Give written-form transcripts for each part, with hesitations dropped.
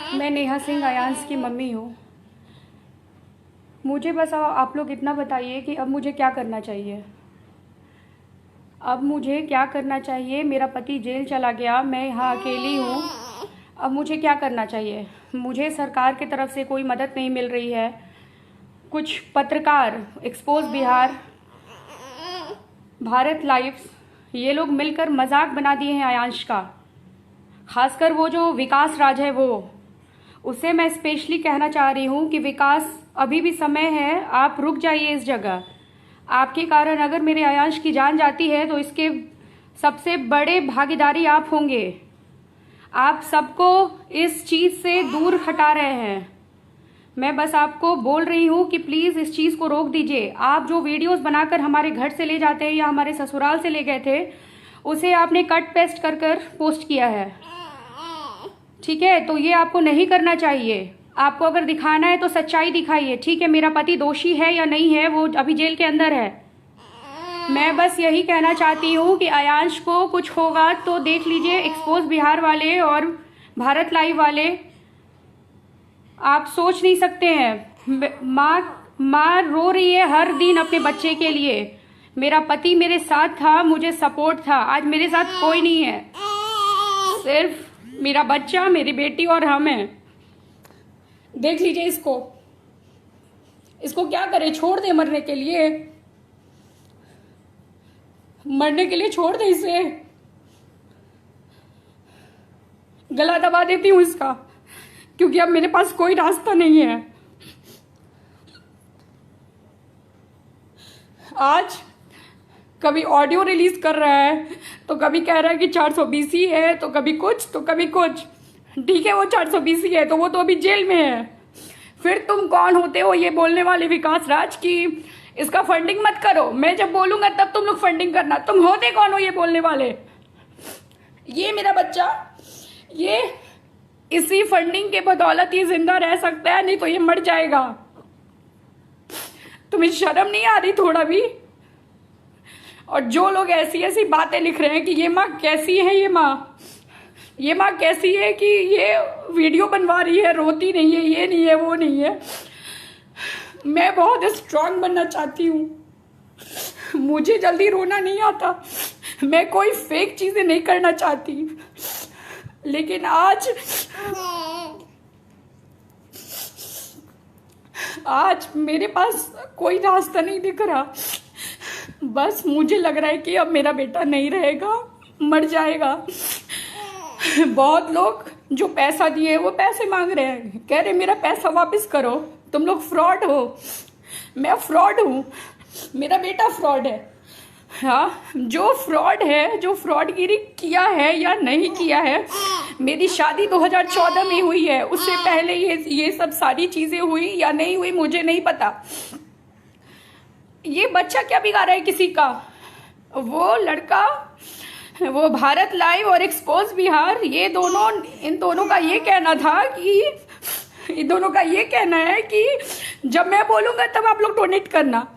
मैं नेहा सिंह आयांश की मम्मी हूँ। मुझे बस आप लोग इतना बताइए कि अब मुझे क्या करना चाहिए। अब मुझे क्या करना चाहिए? मेरा पति जेल चला गया, मैं यहाँ अकेली हूँ। अब मुझे क्या करना चाहिए? मुझे सरकार की तरफ से कोई मदद नहीं मिल रही है। कुछ पत्रकार, एक्सपोज बिहार, भारत लाइव, ये लोग मिलकर मजाक बना दिए हैं आयांश का। खासकर वो जो विकास राज है, वो उसे मैं स्पेशली कहना चाह रही हूँ कि विकास, अभी भी समय है, आप रुक जाइए इस जगह। आपके कारण अगर मेरे आयांश की जान जाती है तो इसके सबसे बड़े भागीदारी आप होंगे। आप सबको इस चीज़ से दूर हटा रहे हैं। मैं बस आपको बोल रही हूँ कि प्लीज़ इस चीज़ को रोक दीजिए। आप जो वीडियोस बनाकर हमारे घर से ले जाते हैं या हमारे ससुराल से ले गए थे, उसे आपने कट पेस्ट कर कर पोस्ट किया है, ठीक है? तो ये आपको नहीं करना चाहिए। आपको अगर दिखाना है तो सच्चाई दिखाइए, ठीक है? मेरा पति दोषी है या नहीं है, वो अभी जेल के अंदर है। मैं बस यही कहना चाहती हूँ कि आयांश को कुछ होगा तो देख लीजिए, एक्सपोज बिहार वाले और भारत लाइव वाले, आप सोच नहीं सकते हैं। माँ रो रही है हर दिन अपने बच्चे के लिए। मेरा पति मेरे साथ था, मुझे सपोर्ट था। आज मेरे साथ कोई नहीं है, सिर्फ मेरा बच्चा, मेरी बेटी और हम हैं। देख लीजिए इसको क्या करे? छोड़ दे मरने के लिए? मरने के लिए छोड़ दे इसे? गला दबा देती हूँ इसका, क्योंकि अब मेरे पास कोई रास्ता नहीं है। आज कभी ऑडियो रिलीज कर रहा है, तो कभी कह रहा है कि 420 ही है, तो कभी कुछ तो कभी कुछ। ठीक है, वो 420 ही है तो वो तो अभी जेल में है। फिर तुम कौन होते हो ये बोलने वाले विकास राज की इसका फंडिंग मत करो? मैं जब बोलूंगा तब तुम लोग फंडिंग करना। तुम होते कौन हो ये बोलने वाले? ये मेरा बच्चा, ये इसी फंडिंग के बदौलत ही जिंदा रह सकता है, नहीं तो ये मर जाएगा। तुम्हें शर्म नहीं आ रही थोड़ा भी? और जो लोग ऐसी ऐसी बातें लिख रहे हैं कि ये माँ कैसी है, ये माँ कैसी है कि ये वीडियो बनवा रही है, रोती नहीं है, ये नहीं है, वो नहीं है। मैं बहुत स्ट्रांग बनना चाहती हूँ, मुझे जल्दी रोना नहीं आता, मैं कोई फेक चीजें नहीं करना चाहती, लेकिन आज मेरे पास कोई रास्ता नहीं दिख रहा। बस मुझे लग रहा है कि अब मेरा बेटा नहीं रहेगा, मर जाएगा। बहुत लोग जो पैसा दिए वो पैसे मांग रहे हैं, कह रहे मेरा पैसा वापस करो, तुम लोग फ्रॉड हो। मैं फ्रॉड हूँ, मेरा बेटा फ्रॉड है। हाँ, जो फ्रॉड है, जो फ्रॉडगिरी किया है या नहीं किया है, मेरी शादी 2014 में हुई है, उससे पहले ये सब सारी चीजें हुई या नहीं हुई मुझे नहीं पता। ये बच्चा क्या बिगाड़ा है किसी का? वो लड़का, वो भारत लाइव और एक्सपोज बिहार, ये दोनों, इन दोनों का ये कहना था कि, इन दोनों का ये कहना है कि जब मैं बोलूंगा तब आप लोग डोनेट करना।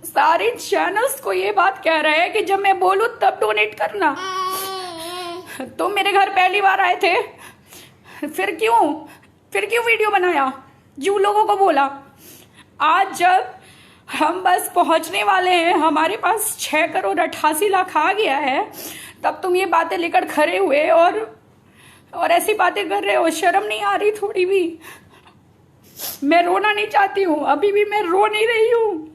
सारे चैनल्स को ये बात कह रहे हैं कि जब मैं बोलूं तब डोनेट करना। तुम मेरे घर पहली बार आए थे, फिर क्यों वीडियो बनाया, जो लोगों को बोला? आज जब हम बस पहुंचने वाले हैं, हमारे पास 6 करोड़ 88 लाख आ गया है, तब तुम ये बातें लेकर खड़े हुए और ऐसी बातें कर रहे हो। शर्म नहीं आ रही थोड़ी भी? मैं रोना नहीं चाहती हूँ, अभी भी मैं रो नहीं रही हूँ।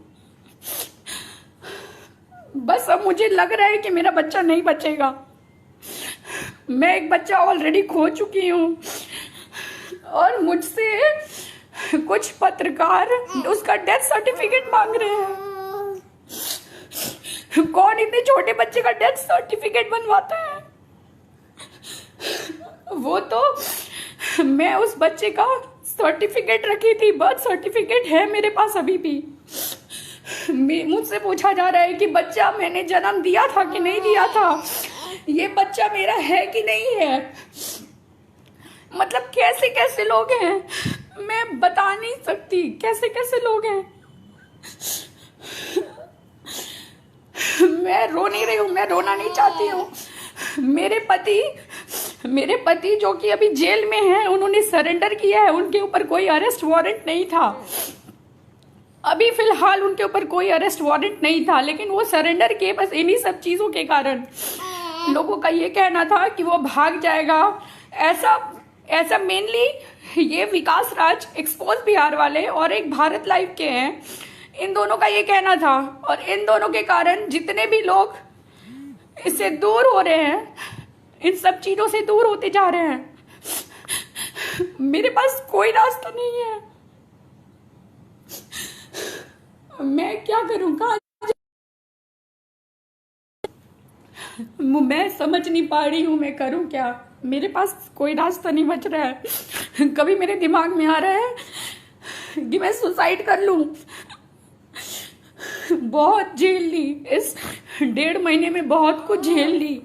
बस अब मुझे लग रहा है कि मेरा बच्चा नहीं बचेगा। मैं एक बच्चा ऑलरेडी खो चुकी हूँ और मुझसे कुछ पत्रकार उसका डेथ सर्टिफिकेट मांग रहे हैं। कौन इतने छोटे बच्चे का डेथ सर्टिफिकेट बनवाता है? वो तो मैं उस बच्चे का सर्टिफिकेट रखी थी, बर्थ सर्टिफिकेट है मेरे पास अभी भी। मुझसे पूछा जा रहा है कि बच्चा मैंने जन्म दिया था कि नहीं दिया था, ये बच्चा मेरा है कि नहीं है। मतलब कैसे कैसे लोग हैं, मैं बता नहीं सकती कैसे कैसे लोग हैं। मैं रो नहीं रही हूँ, मैं रोना नहीं चाहती हूँ। मेरे पति मेरे पति जो कि अभी जेल में हैं, उन्होंने सरेंडर किया है, उनके ऊपर कोई अरेस्ट वारंट नहीं था। अभी फिलहाल उनके ऊपर कोई अरेस्ट वारंट नहीं था, लेकिन वो सरेंडर किए बस इन्हीं सब चीज़ों के कारण। लोगों का ये कहना था कि वो भाग जाएगा। ऐसा मेनली ये विकास राज एक्सपोज बिहार वाले और एक भारत लाइव के हैं, इन दोनों का ये कहना था। और इन दोनों के कारण जितने भी लोग इससे दूर हो रहे हैं, इन सब चीज़ों से दूर होते जा रहे हैं। मेरे पास कोई रास्ता नहीं है, मैं क्या करूं? कहाँ मैं समझ नहीं पा रही हूँ मैं करूँ क्या। मेरे पास कोई रास्ता नहीं बच रहा है। कभी मेरे दिमाग में आ रहा है कि मैं सुसाइड कर लूं। बहुत झेल ली, इस 1.5 महीने में बहुत कुछ झेल ली।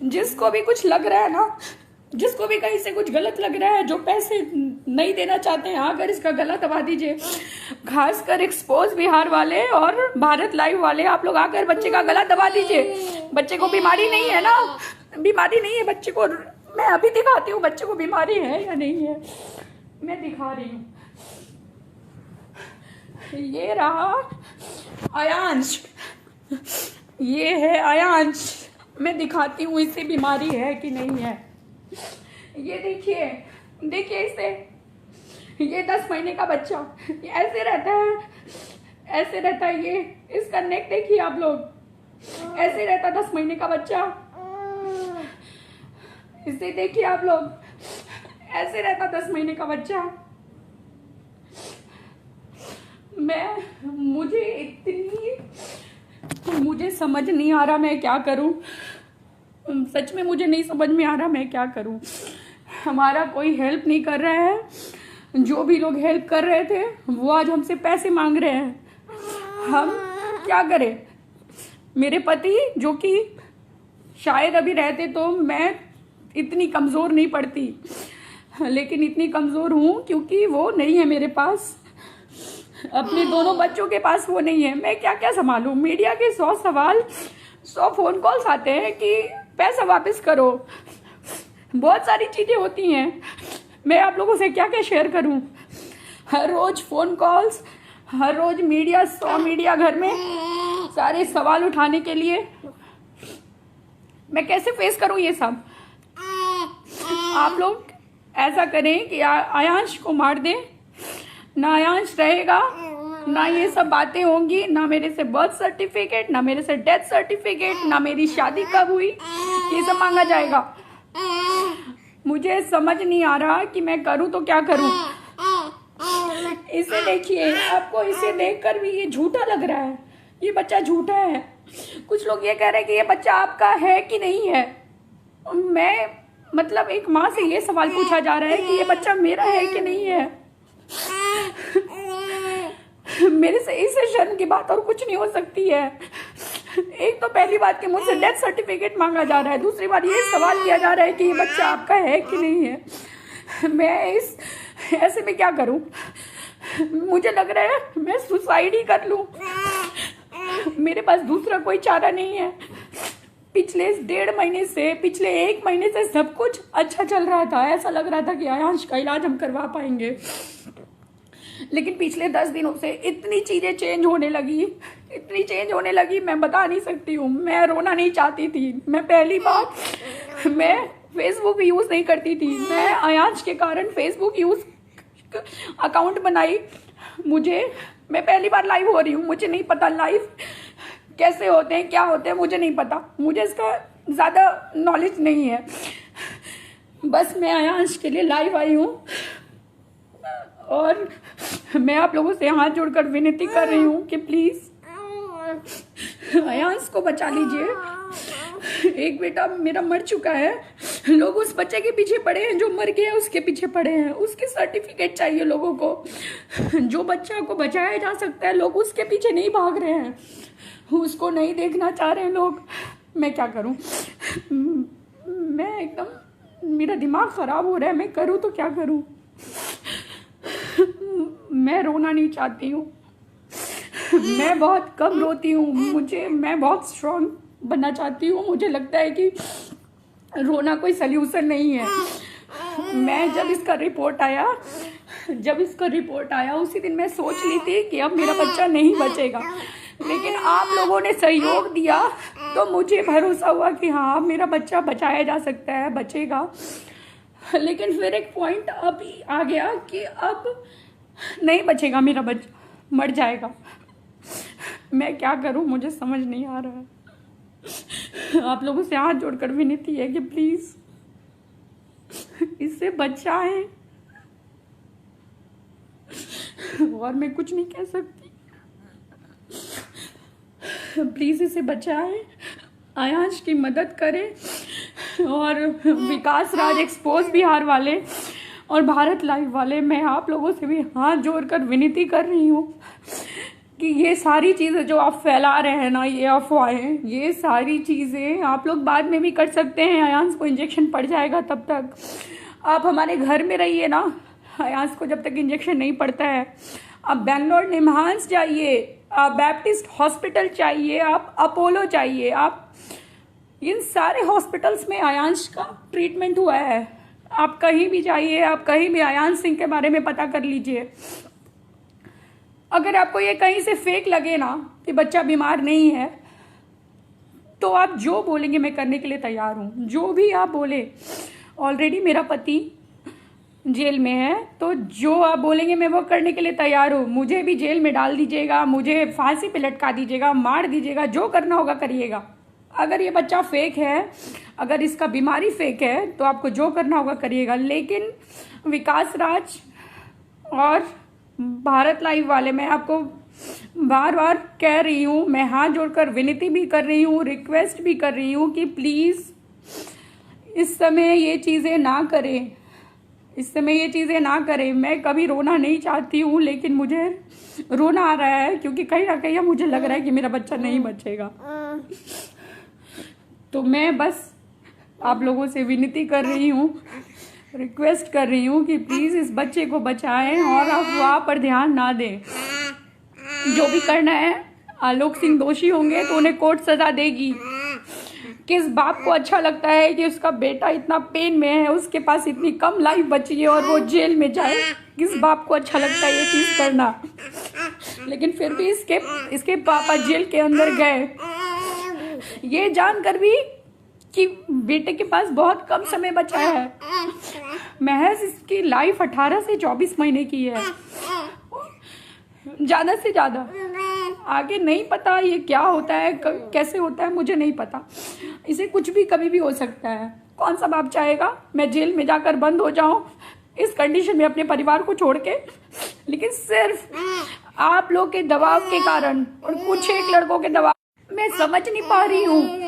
जिसको भी कुछ लग रहा है ना, जिसको भी कहीं से कुछ गलत लग रहा है, जो पैसे नहीं देना चाहते हैं, आकर इसका गला दबा दीजिए। खासकर एक्सपोज बिहार वाले और भारत लाइव वाले, आप लोग आकर बच्चे का गला दबा दीजिए। बच्चे को बीमारी नहीं है ना, बीमारी नहीं है बच्चे को। मैं अभी दिखाती हूँ बच्चे को बीमारी है या नहीं है, मैं दिखा रही हूँ। ये रहा आयांश, ये है आयांश। मैं दिखाती हूँ इसे बीमारी है कि नहीं है। ये देखिए, देखिए इसे, ये 10 महीने का बच्चा ऐसे रहता है, ऐसे रहता है। ये इसका नेक देखिए आप लोग, ऐसे रहता 10 महीने का बच्चा। इसे देखिए आप लोग, ऐसे रहता 10 महीने का बच्चा। मुझे समझ नहीं आ रहा मैं क्या करूं। सच में मुझे नहीं समझ में आ रहा मैं क्या करूं। हमारा कोई हेल्प नहीं कर रहा है। जो भी लोग हेल्प कर रहे थे वो आज हमसे पैसे मांग रहे हैं। हम क्या करें? मेरे पति जो कि शायद अभी रहते तो मैं इतनी कमज़ोर नहीं पड़ती, लेकिन इतनी कमज़ोर हूँ क्योंकि वो नहीं है मेरे पास। अपने दोनों बच्चों के पास वो नहीं है। मैं क्या क्या संभालूं? मीडिया के 100 सवाल, 100 फोन कॉल्स आते हैं कि पैसा वापस करो। बहुत सारी चीज़ें होती हैं, मैं आप लोगों से क्या क्या शेयर करूं। हर रोज फोन कॉल्स, हर रोज मीडिया, 100 मीडिया घर में, सारे सवाल उठाने के लिए। मैं कैसे फेस करूं ये सब? आप लोग ऐसा करें कि आयांश को मार दें, ना आयांश रहेगा, ना ये सब बातें होंगी, ना मेरे से बर्थ सर्टिफिकेट, ना मेरे से डेथ सर्टिफिकेट, ना मेरी शादी कब हुई, ये सब मांगा जाएगा। मुझे समझ नहीं आ रहा कि मैं करूं तो क्या करूं। इसे देखिए, आपको इसे देखकर भी ये झूठा लग रहा है। ये बच्चा झूठा है। कुछ लोग ये कह रहे हैं कि ये बच्चा आपका है कि नहीं है। मैं मतलब एक माँ से ये सवाल पूछा जा रहा है कि ये बच्चा मेरा है कि नहीं है। मेरे से इससे शर्म की बात और कुछ नहीं हो सकती है। एक तो पहली बात कि मुझसे डेथ सर्टिफिकेट मांगा जा रहा है, दूसरी बात ये सवाल किया जा रहा है कि ये बच्चा आपका है कि नहीं है। मैं इस ऐसे में क्या करूं? मुझे लग रहा है मैं सुसाइड ही कर लूं। मेरे पास दूसरा कोई चारा नहीं है। पिछले 1.5 महीने से, पिछले 1 महीने से सब कुछ अच्छा चल रहा था। ऐसा लग रहा था कि आयांश का इलाज हम करवा पाएंगे, लेकिन पिछले 10 दिनों से इतनी चीज़ें चेंज होने लगी, इतनी चेंज होने लगी, मैं बता नहीं सकती हूँ। मैं रोना नहीं चाहती थी। मैं पहली बार मैं फेसबुक यूज़ नहीं करती थी। मैं आयांश के कारण फेसबुक यूज़ अकाउंट बनाई। मैं पहली बार लाइव हो रही हूँ। मुझे नहीं पता लाइव कैसे होते हैं, क्या होते हैं, मुझे नहीं पता। मुझे इसका ज़्यादा नॉलेज नहीं है। बस मैं आयांश के लिए लाइव आई हूँ और मैं आप लोगों से हाथ जोड़कर विनती कर रही हूँ कि प्लीज़ आयांश को बचा लीजिए। एक बेटा मेरा मर चुका है। लोग उस बच्चे के पीछे पड़े हैं जो मर गया, उसके पीछे पड़े हैं। उसके सर्टिफिकेट चाहिए लोगों को। जो बच्चा को बचाया जा सकता है, लोग उसके पीछे नहीं भाग रहे हैं, उसको नहीं देखना चाह रहे हैं लोग। मैं क्या करूं? मैं एकदम, मेरा दिमाग ख़राब हो रहा है। मैं करूं तो क्या करूं? मैं रोना नहीं चाहती हूँ। मैं बहुत कम रोती हूँ। मैं बहुत स्ट्रॉन्ग बनना चाहती हूँ। मुझे लगता है कि रोना कोई सल्यूशन नहीं है। मैं जब इसका रिपोर्ट आया उसी दिन मैं सोच ली थी कि अब मेरा बच्चा नहीं बचेगा, लेकिन आप लोगों ने सहयोग दिया तो मुझे भरोसा हुआ कि हाँ अब मेरा बच्चा बचाया जा सकता है, बचेगा। लेकिन फिर एक पॉइंट अभी आ गया कि अब नहीं बचेगा मेरा बच्चा, मर जाएगा। मैं क्या करूं, मुझे समझ नहीं आ रहा है। आप लोगों से हाथ जोड़कर विनती है कि प्लीज इससे बचाएं, और मैं कुछ नहीं कह सकती। प्लीज इसे बचाएं, आयांश की मदद करें। और विकास राज एक्सपोज बिहार वाले और भारत लाइव वाले, मैं आप लोगों से भी हाथ जोड़कर विनती कर रही हूँ कि ये सारी चीज़ें जो आप फैला रहे हैं ना, ये अफवाहें, ये सारी चीज़ें आप लोग बाद में भी कर सकते हैं। आयांश को इंजेक्शन पड़ जाएगा, तब तक आप हमारे घर में रहिए ना। आयांश को जब तक इंजेक्शन नहीं पड़ता है, आप बेंगलोर निम्हांस जाइए, आप बैप्टिस्ट हॉस्पिटल चाहिए, आप अपोलो चाहिए, आप इन सारे हॉस्पिटल्स में आयांश का ट्रीटमेंट हुआ है। आप कहीं भी जाइए, आप कहीं भी आयांश सिंह के बारे में पता कर लीजिए। अगर आपको ये कहीं से फेक लगे ना कि बच्चा बीमार नहीं है, तो आप जो बोलेंगे मैं करने के लिए तैयार हूँ। जो भी आप बोले, ऑलरेडी मेरा पति जेल में है, तो जो आप बोलेंगे मैं वो करने के लिए तैयार हूँ। मुझे भी जेल में डाल दीजिएगा, मुझे फांसी पे लटका दीजिएगा, मार दीजिएगा, जो करना होगा करिएगा। अगर ये बच्चा फेक है, अगर इसका बीमारी फेक है, तो आपको जो करना होगा करिएगा। लेकिन विकास राज और भारत लाइव वाले, मैं आपको बार बार कह रही हूँ, मैं हाथ जोड़कर विनती भी कर रही हूँ, रिक्वेस्ट भी कर रही हूँ कि प्लीज़ इस समय ये चीज़ें ना करें, इस समय ये चीज़ें ना करें। मैं कभी रोना नहीं चाहती हूँ, लेकिन मुझे रोना आ रहा है क्योंकि कहीं ना कहीं मुझे लग रहा है कि मेरा बच्चा नहीं बचेगा। तो मैं बस आप लोगों से विनती कर रही हूँ, रिक्वेस्ट कर रही हूँ कि प्लीज़ इस बच्चे को बचाएं और अफवाह पर ध्यान ना दें। जो भी करना है, आलोक सिंह दोषी होंगे तो उन्हें कोर्ट सजा देगी। किस बाप को अच्छा लगता है कि उसका बेटा इतना पेन में है, उसके पास इतनी कम लाइफ बची है और वो जेल में जाए? किस बाप को अच्छा लगता है ये चीज़ करना? लेकिन फिर भी इसके पापा जेल के अंदर गए, ये जानकर भी कि बेटे के पास बहुत कम समय बचा है। महज इसकी लाइफ 18 से 24 महीने की है, ज़्यादा से ज़्यादा। आगे नहीं पता ये क्या होता है, कैसे होता है, मुझे नहीं पता। इसे कुछ भी कभी भी हो सकता है। कौन सा बाप चाहेगा मैं जेल में जाकर बंद हो जाऊं इस कंडीशन में अपने परिवार को छोड़ के? लेकिन सिर्फ आप लोग के दबाव के कारण और कुछ एक लड़कों के दबाव, मैं समझ नहीं पा रही हूँ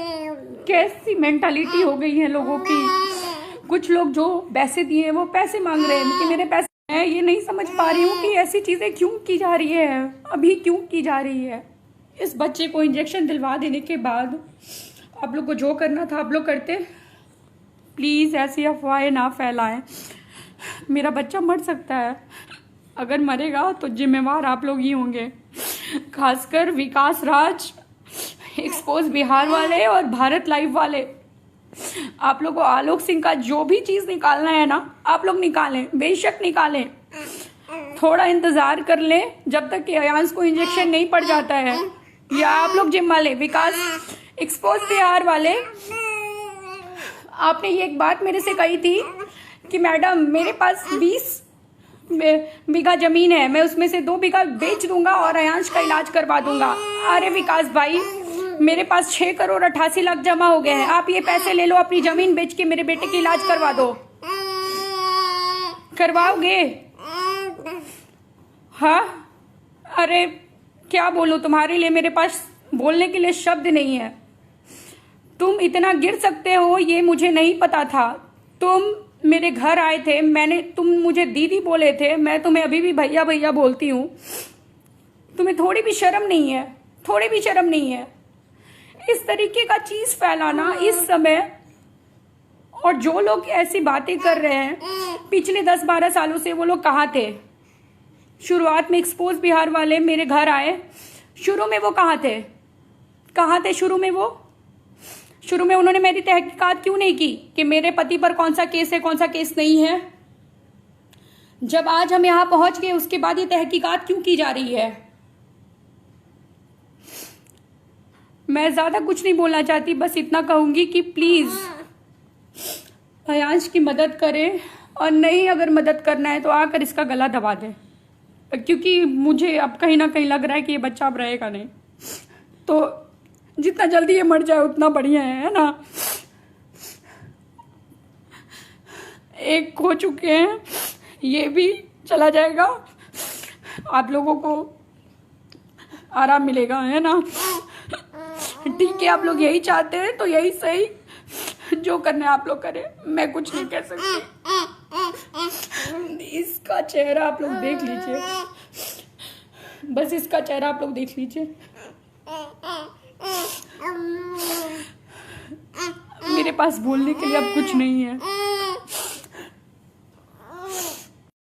कैसी मेंटालिटी हो गई है लोगों की। कुछ लोग जो पैसे दिए हैं वो पैसे मांग रहे हैं कि मेरे पैसे, मैं ये नहीं समझ पा रही हूँ कि ऐसी चीज़ें क्यों की जा रही है, अभी क्यों की जा रही है। इस बच्चे को इंजेक्शन दिलवा देने के बाद आप लोग को जो करना था आप लोग करते। प्लीज़ ऐसी अफवाहें ना फैलाएं। मेरा बच्चा मर सकता है, अगर मरेगा तो जिम्मेवार आप लोग ही होंगे, खासकर विकास राज, एक्सपोज बिहार वाले और भारत लाइव वाले। आप लोग को आलोक सिंह का जो भी चीज़ निकालना है ना, आप लोग निकालें, बेशक निकालें। थोड़ा इंतज़ार कर लें जब तक कि आयांश को इंजेक्शन नहीं पड़ जाता है, या आप लोग जिम्मा लें। विकास एक्सपोज बिहार वाले, आपने ये एक बात मेरे से कही थी कि मैडम मेरे पास 20 बीघा जमीन है, मैं उसमें से 2 बीघा बेच दूंगा और आयांश का इलाज करवा दूंगा। अरे विकास भाई, मेरे पास 6 करोड़ 88 लाख जमा हो गए हैं, आप ये पैसे ले लो, अपनी जमीन बेच के मेरे बेटे की इलाज करवा दो। करवाओगे? हाँ, अरे क्या बोलूं, तुम्हारे लिए मेरे पास बोलने के लिए शब्द नहीं है। तुम इतना गिर सकते हो ये मुझे नहीं पता था। तुम मेरे घर आए थे, तुम मुझे दीदी बोले थे, मैं तुम्हें अभी भी भैया भैया बोलती हूँ। तुम्हें थोड़ी भी शर्म नहीं है, थोड़ी भी शर्म नहीं है इस तरीके का चीज फैलाना इस समय। और जो लोग ऐसी बातें कर रहे हैं, पिछले 10-12 सालों से वो लोग कहाँ थे? शुरुआत में एक्सपोज बिहार वाले मेरे घर आए, शुरू में वो कहाँ थे? कहाँ थे शुरू में? वो शुरू में उन्होंने मेरी तहकीकात क्यों नहीं की कि मेरे पति पर कौन सा केस है, कौन सा केस नहीं है? जब आज हम यहां पहुंच गए उसके बाद ये तहकीकात क्यों की जा रही है? मैं ज्यादा कुछ नहीं बोलना चाहती, बस इतना कहूंगी कि प्लीज अयांश की मदद करें, और नहीं अगर मदद करना है तो आकर इसका गला दबा दें, क्योंकि मुझे अब कहीं ना कहीं लग रहा है कि ये बच्चा अब रहेगा नहीं। तो जितना जल्दी ये मर जाए उतना बढ़िया है ना। एक खो चुके हैं, ये भी चला जाएगा, आप लोगों को आराम मिलेगा, है ना। ठीक है, आप लोग यही चाहते हैं तो यही सही, जो करना है आप लोग करें, मैं कुछ नहीं कह सकती। इसका चेहरा आप लोग देख लीजिए, बस इसका चेहरा आप लोग देख लीजिए। मेरे पास बोलने के लिए अब कुछ नहीं है।